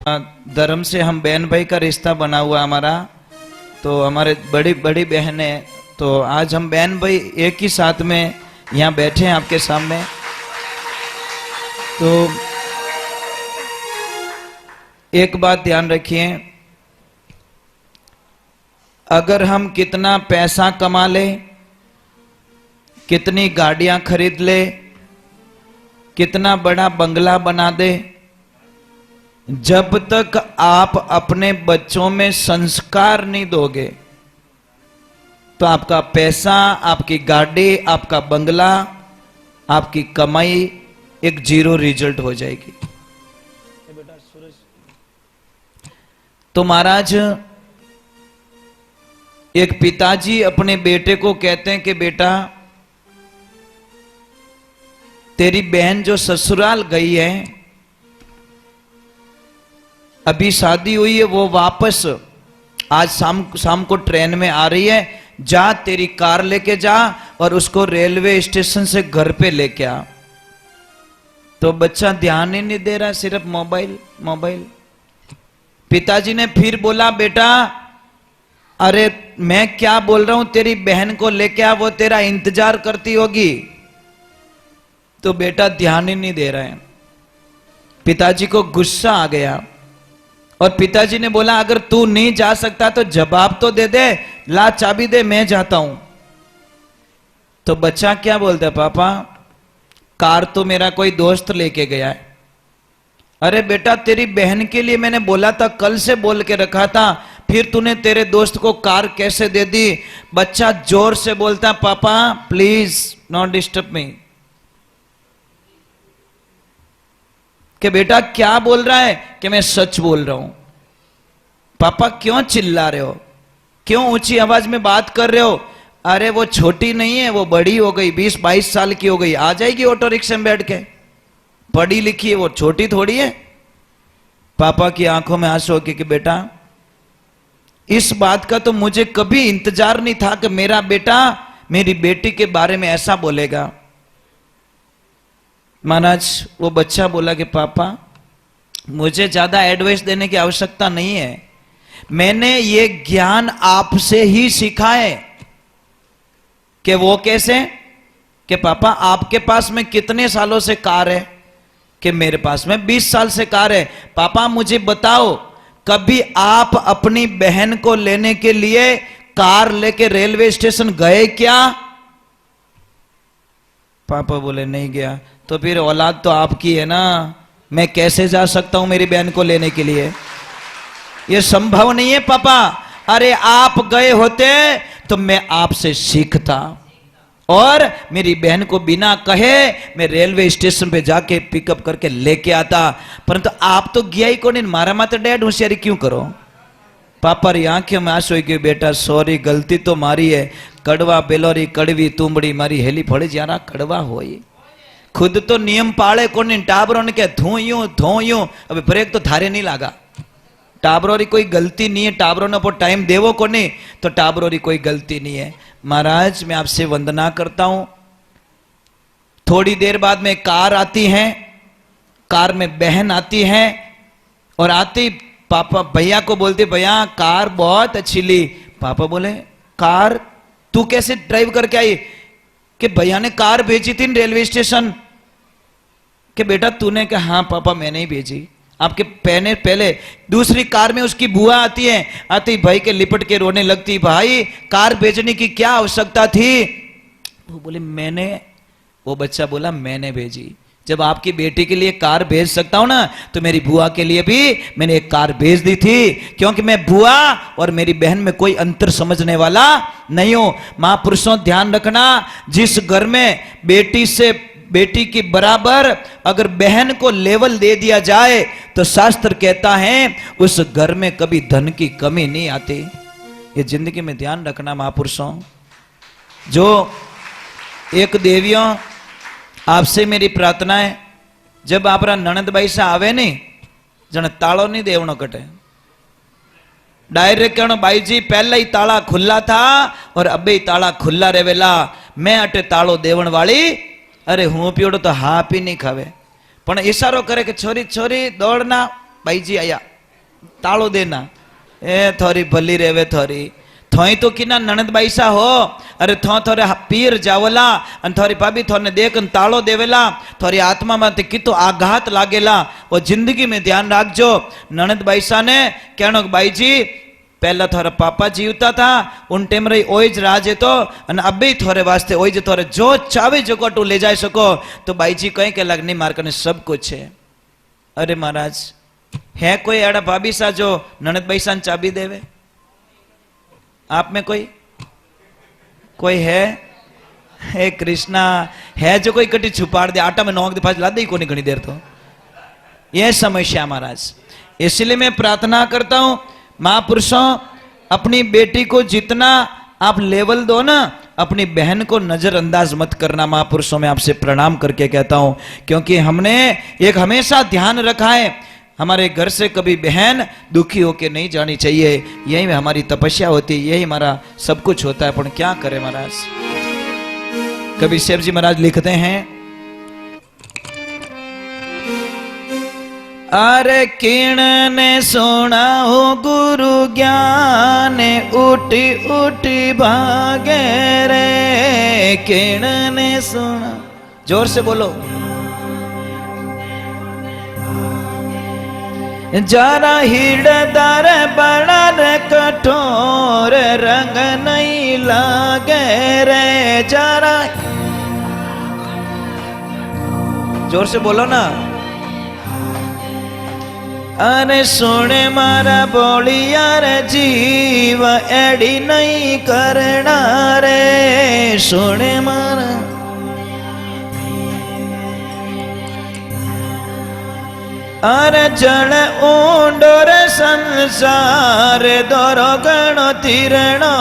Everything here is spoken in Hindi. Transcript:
धर्म से हम बहन भाई का रिश्ता बना हुआ हमारा, तो हमारे बड़ी बड़ी बहन है, तो आज हम बहन भाई एक ही साथ में यहाँ बैठे हैं आपके सामने। तो एक बात ध्यान रखिए, अगर हम कितना पैसा कमा ले, कितनी गाड़ियां खरीद ले, कितना बड़ा बंगला बना दे, जब तक आप अपने बच्चों में संस्कार नहीं दोगे तो आपका पैसा, आपकी गाड़ी, आपका बंगला, आपकी कमाई एक जीरो रिजल्ट हो जाएगी। तो महाराज, एक पिताजी अपने बेटे को कहते हैं कि बेटा, तेरी बहन जो ससुराल गई है, अभी शादी हुई है, वो वापस आज शाम को ट्रेन में आ रही है, जा तेरी कार लेके जा और उसको रेलवे स्टेशन से घर पे लेके आ। तो बच्चा ध्यान ही नहीं दे रहा, सिर्फ मोबाइल मोबाइल। पिताजी ने फिर बोला, बेटा अरे मैं क्या बोल रहा हूं, तेरी बहन को लेके आ, वो तेरा इंतजार करती होगी। तो बेटा ध्यान ही नहीं दे रहा है। पिताजी को गुस्सा आ गया और पिताजी ने बोला, अगर तू नहीं जा सकता तो जवाब तो दे दे, ला चाबी दे, मैं जाता हूं। तो बच्चा क्या बोलता है, पापा कार तो मेरा कोई दोस्त लेके गया है। अरे बेटा, तेरी बहन के लिए मैंने बोला था, कल से बोल के रखा था, फिर तूने तेरे दोस्त को कार कैसे दे दी? बच्चा जोर से बोलता, पापा प्लीज नॉट डिस्टर्ब मी। कि बेटा क्या बोल रहा है? कि मैं सच बोल रहा हूं। पापा क्यों चिल्ला रहे हो, क्यों ऊंची आवाज में बात कर रहे हो? अरे वो छोटी नहीं है, वो बड़ी हो गई, 20-22 साल की हो गई, आ जाएगी ऑटो रिक्शा में बैठ के, पढ़ी लिखी है, वो छोटी थोड़ी है। पापा की आंखों में आंसू हो कि बेटा, इस बात का तो मुझे कभी इंतजार नहीं था कि मेरा बेटा मेरी बेटी के बारे में ऐसा बोलेगा। महाराज, वो बच्चा बोला कि पापा मुझे ज्यादा एडवाइस देने की आवश्यकता नहीं है, मैंने ये ज्ञान आपसे ही सीखा है। कि वो कैसे? कि पापा आपके पास में कितने सालों से कार है? कि मेरे पास में 20 साल से कार है। पापा मुझे बताओ, कभी आप अपनी बहन को लेने के लिए कार लेके रेलवे स्टेशन गए क्या? पापा बोले नहीं गया। तो फिर औलाद तो आपकी है ना, मैं कैसे जा सकता हूं मेरी बहन को लेने के लिए? यह संभव नहीं है पापा। अरे आप गए होते तो मैं आपसे सीखता और मेरी बहन को बिना कहे मैं रेलवे स्टेशन पे जाके पिकअप करके लेके आता, परंतु आप तो गया ही को नहीं, मारा मात्र डैड होशियारी क्यों करो? पापा री आंखों में आंसू कि बेटा सॉरी, गलती तो मारी है, कड़वा बेलोरी कड़वी तुमड़ी मारी हेली फड़े जारा कड़वा होई। खुद तो नियम पाले कोनी, टाबरों ने क्या धो यूं, अबे ब्रेक तो थारे नहीं लागा। टाबरों री कोई गलती नहीं है, टाबरों ने पर टाइम देवो को नहीं, तो टाबरों री कोई गलती नहीं है। महाराज मैं आपसे वंदना करता हूं। थोड़ी देर बाद में कार आती है, कार में बहन आती है और आती पापा भैया को बोलते, भैया कार बहुत अच्छी ली। पापा बोले, कार तू कैसे ड्राइव करके आई? कि भैया ने कार भेजी थी रेलवे स्टेशन। कि बेटा तूने? कहा हाँ पापा मैंने ही भेजी। आपके पहले दूसरी कार में उसकी बुआ आती है, आती भाई के लिपट के रोने लगती, भाई कार भेजने की क्या आवश्यकता थी? वो बोले मैंने, वो बच्चा बोला मैंने भेजी। जब आपकी बेटी के लिए कार भेज सकता हूं ना, तो मेरी बुआ के लिए भी मैंने एक कार भेज दी थी, क्योंकि मैं बुआ और मेरी बहन में कोई अंतर समझने वाला नहीं हूं। महापुरुषों ध्यान रखना, जिस घर में बेटी की बराबर अगर बहन को लेवल दे दिया जाए तो शास्त्र कहता है उस घर में कभी धन की कमी नहीं आती। ये जिंदगी में ध्यान रखना महापुरुषों। जो एक देवियों, आपसे मेरी प्रार्थना है, जब आप ननद भाई से आवे नहीं, जन तालो नहीं देवनो कटे, डायरेक्ट कहना भाई जी पहले ही ताला खुला था और अबे ही ताला खुला रेवेला, मैं अटे तालो देवण वाली। अरे हूँ पीड़ो तो हा पी नहीं खावे, पण इशारो करे कि छोरी छोरी दौड़ना, भाई जी आया। तालो देना ए थोड़ी भली रेवे थोड़ी थोई तो किना ननद बाईसा हो अरे थोरे पीर जावला अन थोरी भाभी थोने देख तालो देवेला थोरी आत्मा में कितो आघात लागेला वो जिंदगी में ध्यान रखजो ननद बाईसा ने कहनो बाई जी पहला थोड़ा पापा जीवता था उन टाइम रही ओज राजे तो अभी थोड़े वास्ते ओज थोड़े जो चावे जो को ले जा सको तो बाई जी कहीं के लग नहीं मार करने सब कुछ है। अरे महाराज है कोई एड़ा भाभी सा जो ननद बाई सा चाबी देवे आप में कोई है? हे कृष्णा है जो कोई कटी छुपाड़ दे आटा में नोक दे ला दे कोनी घनी देर तो यह समस्या महाराज। इसलिए मैं प्रार्थना करता हूं महापुरुषों अपनी बेटी को जितना आप लेवल दो ना अपनी बहन को नजरअंदाज मत करना। महापुरुषों में आपसे प्रणाम करके कहता हूं क्योंकि हमने एक हमेशा ध्यान रखा है हमारे घर से कभी बहन दुखी होके नहीं जानी चाहिए। यही में हमारी तपस्या होती है यही हमारा सब कुछ होता है। पर क्या करें महाराज कभी शेर जी महाराज लिखते हैं अरे किण ने सुना हो गुरु ज्ञान उठी उठी भागे रे किण ने सुना जोर से बोलो जरा हिड़दार बड़ा रे कठोर रंग नहीं लागे रे जरा जोर से बोलो ना अरे सुने मारा बोलिया रे जीव एड़ी नहीं करना रे सुने मारा अरे जड़ ऊंडो रे संसार दोरो गणो तीरणो